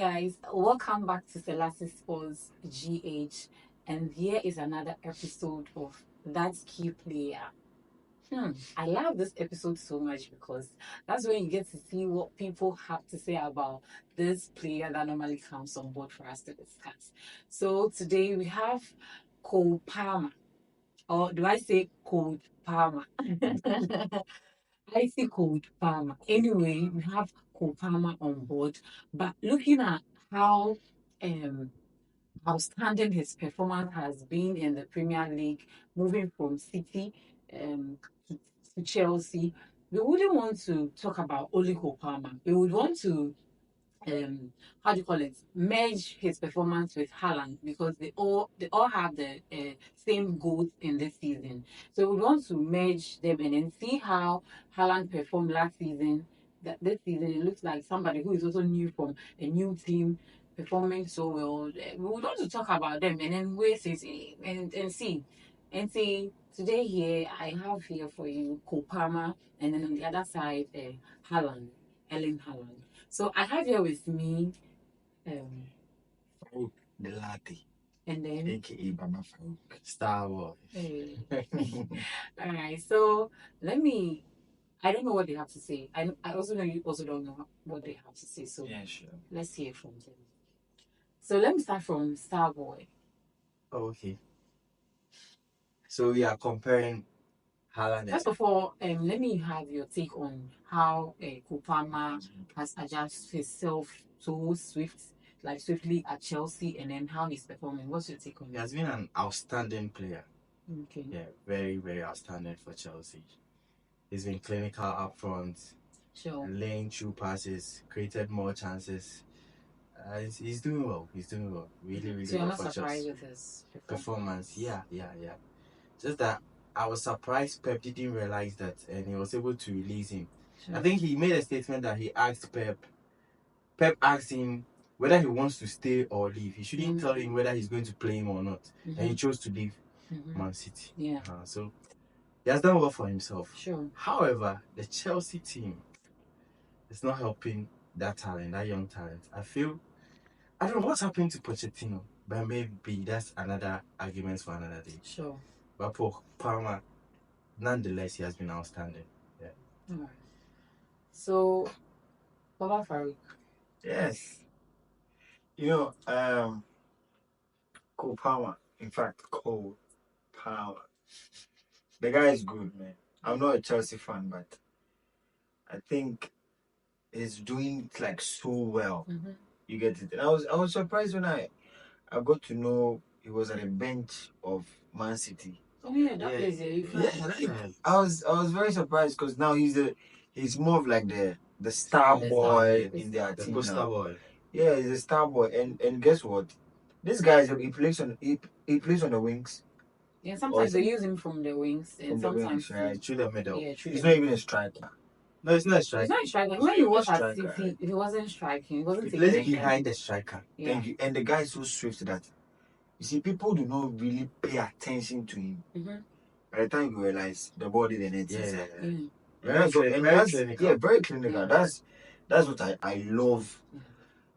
guys, welcome back to Selassie Sports GH, and here is another episode of That's Key Player. I love this episode so much because that's when you get to see what people have to say about this player that normally comes on board for us to discuss. So today we have Cole Palmer, or do I say Cole Palmer? I see Cole Palmer. Anyway, we have Cole Palmer on board, but looking at how um outstanding his performance has been in the Premier League, moving from City um, to Chelsea, we wouldn't want to talk about only Cole Palmer. We would want to how do you call it, merge his performance with Haaland because they all have the same goals in this season. So we want to merge them and then see how Haaland performed last season. That this season it looks like somebody who is also new from a new team performing so well. We would want to talk about them and then wait and see. Today here I have here for you Kopama and then on the other side Haaland, Erling Haaland. So I have here with me, um, Farouk the Latte, and then aka Baba Farouk, Star Wars. hey. All right. So let me. I don't know what they have to say. I also know you also don't know what they have to say. So Yeah, sure. let's hear from them. So let me start from Starboy. Oh, okay. So we are comparing Haaland First of all, let me have your take on how Kopama has adjusted himself so swiftly at Chelsea, and then how he's performing. What's your take on He it? has been an outstanding player. Okay. Yeah, very, very outstanding for Chelsea. He's been clinical up front, Sure. laying through passes, created more chances. He's doing well. He's doing well. Really, really So you're well not for surprised Chelsea. with his Performance. Yeah. Just that I was surprised Pep didn't realize that and he was able to release him. Sure. I think he made a statement that he asked Pep asked him whether he wants to stay or leave. He shouldn't tell him whether he's going to play him or not. And he chose to leave Man City. Yeah. So he has done well for himself. Sure. However, the Chelsea team is not helping that talent, that young talent. I don't know what's happening to Pochettino, but maybe that's another argument for another day. Sure. But for Palmer, nonetheless, he has been outstanding. Yeah. All right. So, Baba Farouk. Yes. Cole Palmer. In fact, Cole Palmer. The guy is good, man. I'm not a Chelsea fan, but I think he's doing it like so well. You get it. And I was surprised when I got to know he was at the bench of Man City. Oh yeah, that plays a I was very surprised because now he's more of like the star boy in their team now. Boy. Yeah, he's a star boy, and guess what? This guy he plays on the wings. Yeah, sometimes they use him from the wings, and sometimes through the middle. Yeah, true. He's not even a striker. No, it's not a He's striker. not striking. When he was at striker, City, he wasn't striking. He wasn't He taking plays anything. behind the striker. Yeah. Thank you. And the guy is so swift that you see people do not really pay attention to him. By the time you realize the body the net is Very clinical. very clinical. That's what I love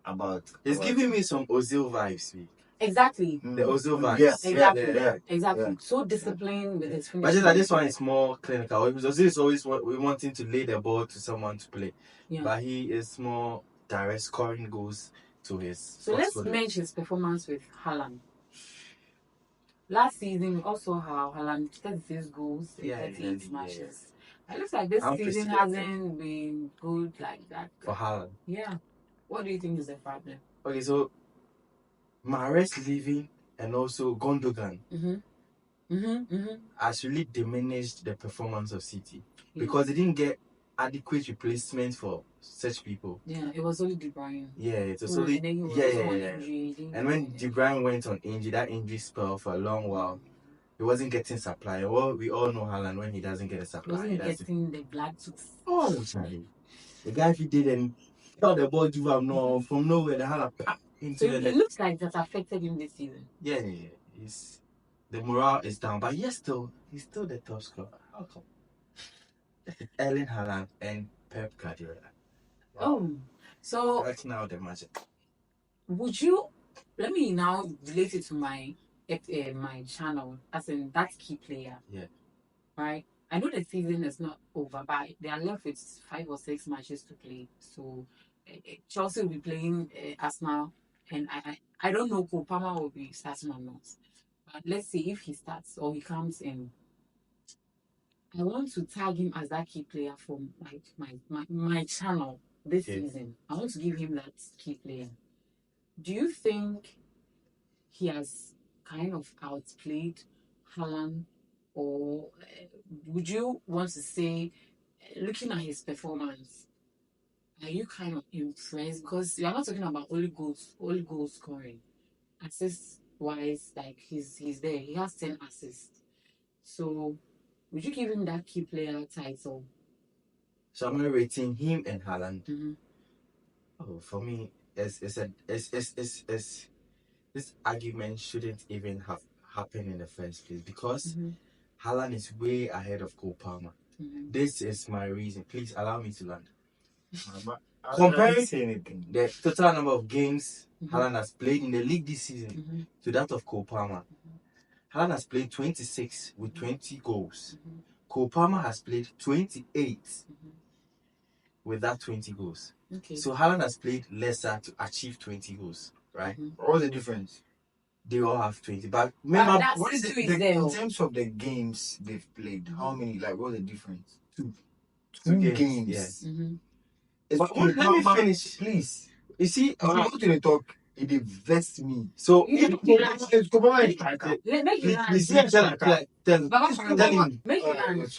about. It's giving me some Ozil vibes. Exactly. The Ozil vibes. Yeah, exactly. Yeah. So disciplined with his But finishing. just that this one is more clinical. Ozil is always we want him to lay the ball to someone to play. Yeah. But he is more direct, scoring goals to his. So let's match his performance with Haaland. Last season, we also how Haaland 36 goals in 38 matches. It looks like this season hasn't been good like that. For Haaland. Yeah. What do you think is the problem? Okay, so Mahrez leaving and also Gundogan has really diminished the performance of City because they didn't get adequate replacement for such people. Yeah, it was only De Bruyne. Yeah, it was only And when De Bruyne went on injury, that injury spell for a long while, he wasn't getting supply. Well, we all know Haaland when he doesn't get a supply. He wasn't getting the blood tooth. Oh, Charlie. The guy if he didn't tell the ball to from nowhere, the Haaland into the net. It looks like that affected him this season. Yeah. The morale is down, but he's still the top scorer. How come? Erling Haaland and Pep Guardiola. Wow. So right now the magic. would you let me now relate it to my channel, as in that key player. Yeah. Right. I know the season is not over, but they are left with 5 or 6 matches to play. So Chelsea will be playing Arsenal, and I don't know if Palmer will be starting or not. But let's see if he starts or he comes in. I want to tag him as that key player from like my channel this Okay. season. I want to give him that key player. Do you think he has kind of outplayed Haaland, or would you want to say, looking at his performance, are you kind of impressed? Because you're not talking about only goal scoring, assists wise, like he's there. He has 10 assists. So, would you give him that key player title? So am I rating him and Haaland? Mm-hmm. Oh, for me, it's this argument shouldn't even have happened in the first place because Haaland is way ahead of Cole Palmer. This is my reason. Please allow me to land. Comparing the total number of games Haaland has played in the league this season to that of Cole Palmer, Haaland has played 26 with 20 goals. Cole Palmer has played 28 with that 20 goals. Okay. So Haaland has played lesser to achieve 20 goals, right? What's the difference? They all have 20. But remember, what is in terms of the games they've played? How many? Like, what's the difference? Two games. Yes. But let me finish, please. You see, if you go to the talk, it invests me. So You if make it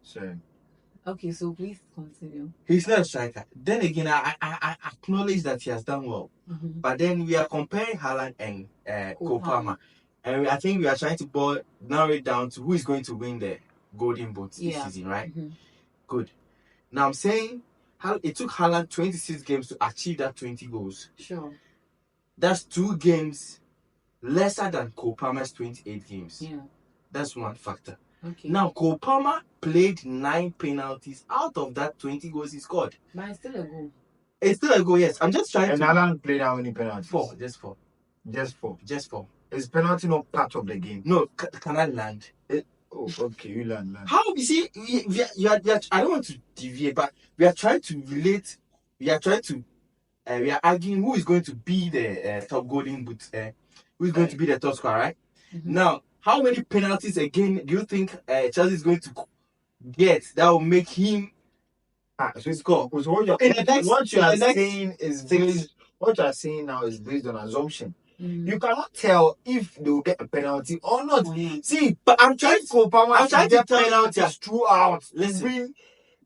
Sorry. Okay, so please continue. He's not a striker. Then again, I acknowledge that he has done well. But then we are comparing Haaland and Cole Palmer. And I think we are trying to narrow it down to who is going to win the Golden Boot this season, right? Good. Now I'm saying it took Haaland 26 games to achieve that 20 goals. Sure. That's 2 games lesser than Cole Palmer's 28 games. Yeah. That's one factor. Okay. Now, Cole Palmer played 9 penalties out of that 20 goals he scored. But it's still a goal. It's still a goal, yes. I'm just trying and to... And Haaland played how many penalties? 4. Just 4. Just 4. Is penalty not part of the game? No, can I land? Okay, you land. How? You see, I don't want to deviate, but we are trying to relate. We are arguing who is going to be the top Golden Boot, who is going to be the top scorer, right? Now, how many penalties again do you think Chelsea is going to get that will make him score? So what you are saying now is based on assumption. You cannot tell if they will get a penalty or not. See, but I'm trying to get penalties throughout. Listen.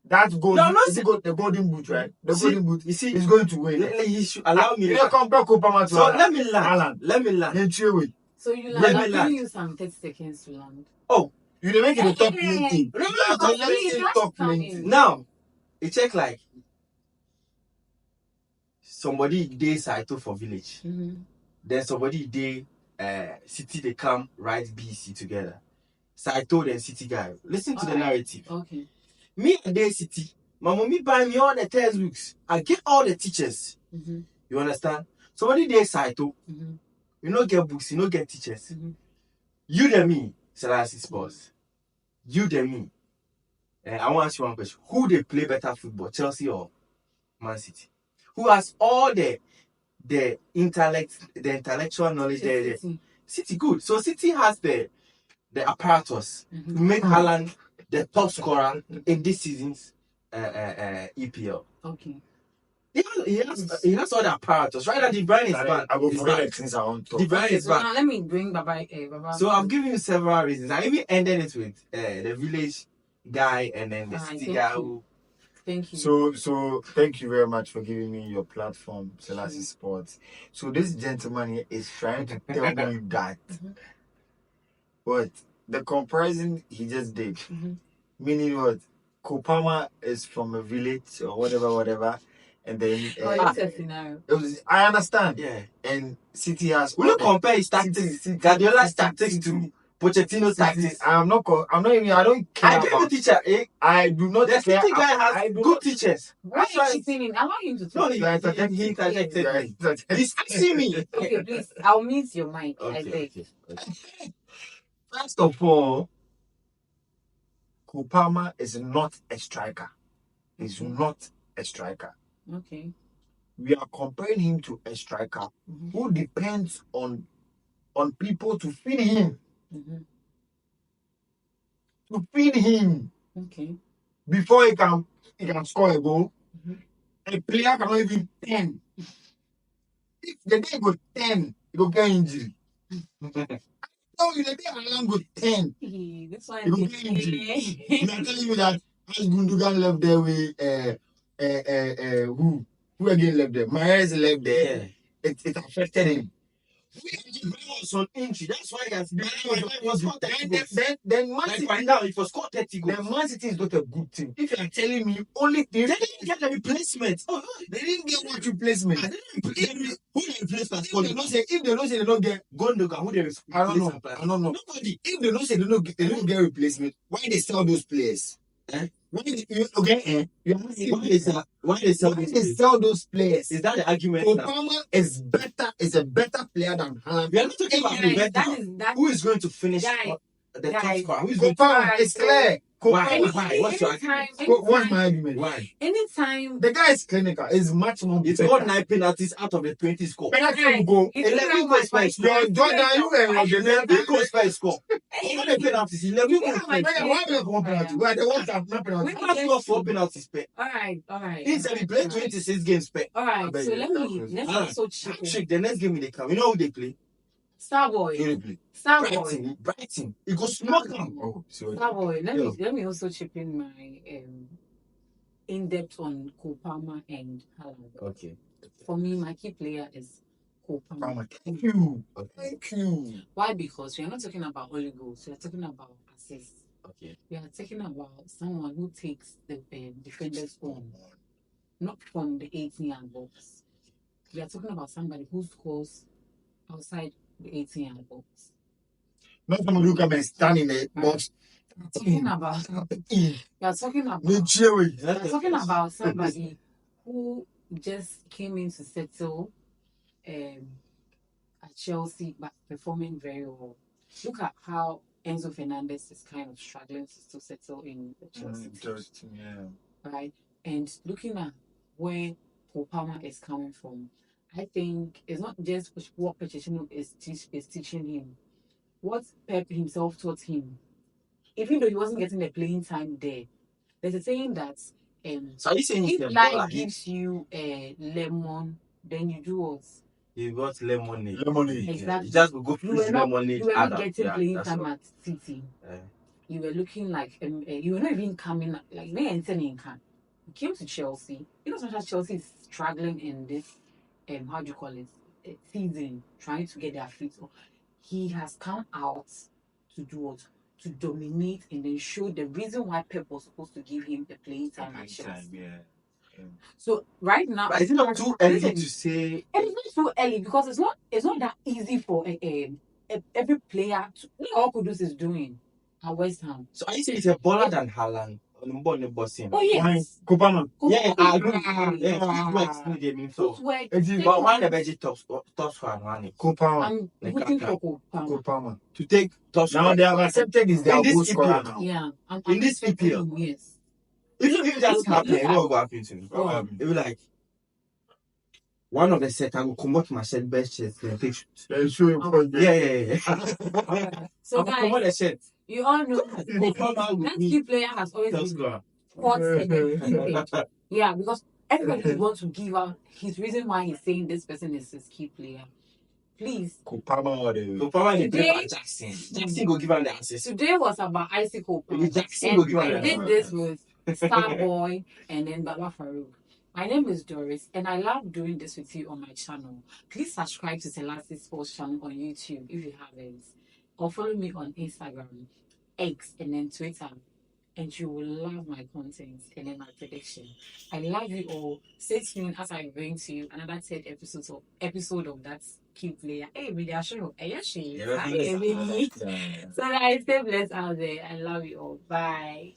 That goal, the Golden Boot, right? Golden Boot, you see, is going to win. He should allow me. Compare Cole Palmer to let me land. So you land. I'm giving you some 30 seconds to land. Oh, you didn't make it the top 20. Now, it check like somebody dey Saito for village. Then somebody dey City, they come write BC together. Saito then City guy. Listen to the narrative. Okay. Me and dey City. My mommy buy me all the textbooks. I get all the teachers. You understand? Somebody dey Saito. You don't get books, you don't get teachers. You than me, Selassie Sports. You than me. I want to ask you one question. Who they play better football, Chelsea or Man City? Who has all the intellectual knowledge there? City, good. So City has the apparatus to make Haaland the top scorer in this season's EPL. Okay. He has all the apparatus. Right now, De Bruyne is back. I will forget since I want to. De Bruyne is back. Now let me bring Baba. So I've given you several reasons. I even ended it with the village guy and then the City guy who... Thank you. So thank you very much for giving me your platform, Selassie Sports. So this gentleman here is trying to tell me that what the comparison he just did, meaning what Cole Palmer is from a village or whatever, and then I understand. Yeah. And City has. We don't compare his tactics. Guardiola's tactics to Pochettino's tactics. I'm not even. I don't care. I gave a teacher. I do not The care. city guy has I do good not- teachers. Why are you cheating in? Allow him to No, talk. he interjected. interjected me. interjected. He's asking me. Okay, please. I'll mute your mic. I Okay, beg. okay. First of all, Cole Palmer is not a striker. He's Okay. not a striker. Okay. We are comparing him to a striker Mhm. who depends on people to feed him. Mhm. To feed him Okay. before he can score a goal. Mhm. A player cannot even 10. If the day go 10, he go get injury. No, the day Haaland go 10, Hey, this he one go is get injury. And I'm telling you that as Gundogan left there with who again left there? Mahrez left there. Yeah. It affected him. Was on injury. That's why he has been. He was scored 30 goals. Then Man Like City, by now, he was scored 30 goals. then Man City is not a good team. If you are telling me only thing, They didn't get a replacement. Oh, they didn't get what replacement. who they replaced as If they don't say they don't get, Gundogan, who they replaced? I don't know. Nobody. If they don't say they don't get replacement, why they sell those players? Eh? Why they sell those players? Is that the argument now? Obama is a better player than Haaland. We are not talking about who better. Who is going to finish Guy, the top guy. score? Who is going to? Obama is clear. Why? What's your argument? What's my argument? Why? Anytime. The guy is clinical. Is much more. It's better. got 9 penalties out of the 20 score. Penalty will go. 11 goals per score. Jordan, you and your 11 goals per score. All the penalties, 11 goals per score. Why do one penalty? Why they want that penalty? We can't score 4 penalties per. All right. He said he played 26 games per. All right, so let's also Check the next game they come. You know who they play? Starboy. Brighton. It goes smoke them. Oh, sorry. Starboy. Let me also chip in my in depth on Cole Palmer and Haaland. Okay. For me, my key player is Cole Palmer. Thank you. Thank you. Why? Because we are not talking about only goals. We are talking about assists. Okay. We are talking about someone who takes the defender's on, not from the 18-yard box. We are talking about somebody who scores outside the 18-yard box. Not somebody who come and stand in the box. We are talking about somebody who just came in to settle at Chelsea but performing very well. Look at how Enzo Fernandez is kind of struggling to still settle in the Chelsea team. Yeah. Right? And looking at where Cole Palmer is coming from, I think it's not just what Pochettino is teaching him. What Pep himself taught him. Even though he wasn't getting the playing time there, there's a saying that so are you saying if life gives you a lemon, then you do what? You got lemonade. Exactly. You just go through lemonade. You were not getting playing time at City. Yeah. You were looking like you were not even coming like they entering can. You came to Chelsea. You know, sometimes Chelsea is struggling in this how do you call it season, trying to get their feet. He has come out to do what? To dominate and then show the reason why Pep was supposed to give him the playing time at Chelsea. Yeah. So right now, but is it not too early to say? And it's not too early because it's not that easy for every player to all Kudus is doing at West Ham. So are you saying it's a baller than Haaland? Oh yes. Cole Palmer. Yeah, I agree. Yeah, Footwork. But why the budget top score one? Cole Palmer. I'm rooting for Cole Palmer. To take top score. Now they have accepted is their goal scorer now. Yeah. In this EPL. Yes. If that's happening, you know what will happen to me? It will be like one of the set I will come out my set best shirts and take Yeah. So I'm come out the shirt. you all know that key player has always been sports and then yeah, because everybody wants to give out his reason why he's saying this person is his key player. Please. Cole Palmer today, Jackson go give him the access. Today was about Icy Cole Palmer. Jackson go give him I did this with Starboy and then Baba Farouk. My name is Doris and I love doing this with you on my channel. Please subscribe to Selassie Sports channel on YouTube if you haven't. Or follow me on Instagram, X, and then Twitter. And you will love my content and then my prediction. I love you all. Stay tuned as I bring to you another third episode of that cute player. Hey, really, I show you. Hey, she. Yeah, Hey, baby. Yeah. So guys, stay blessed out there. I love you all. Bye.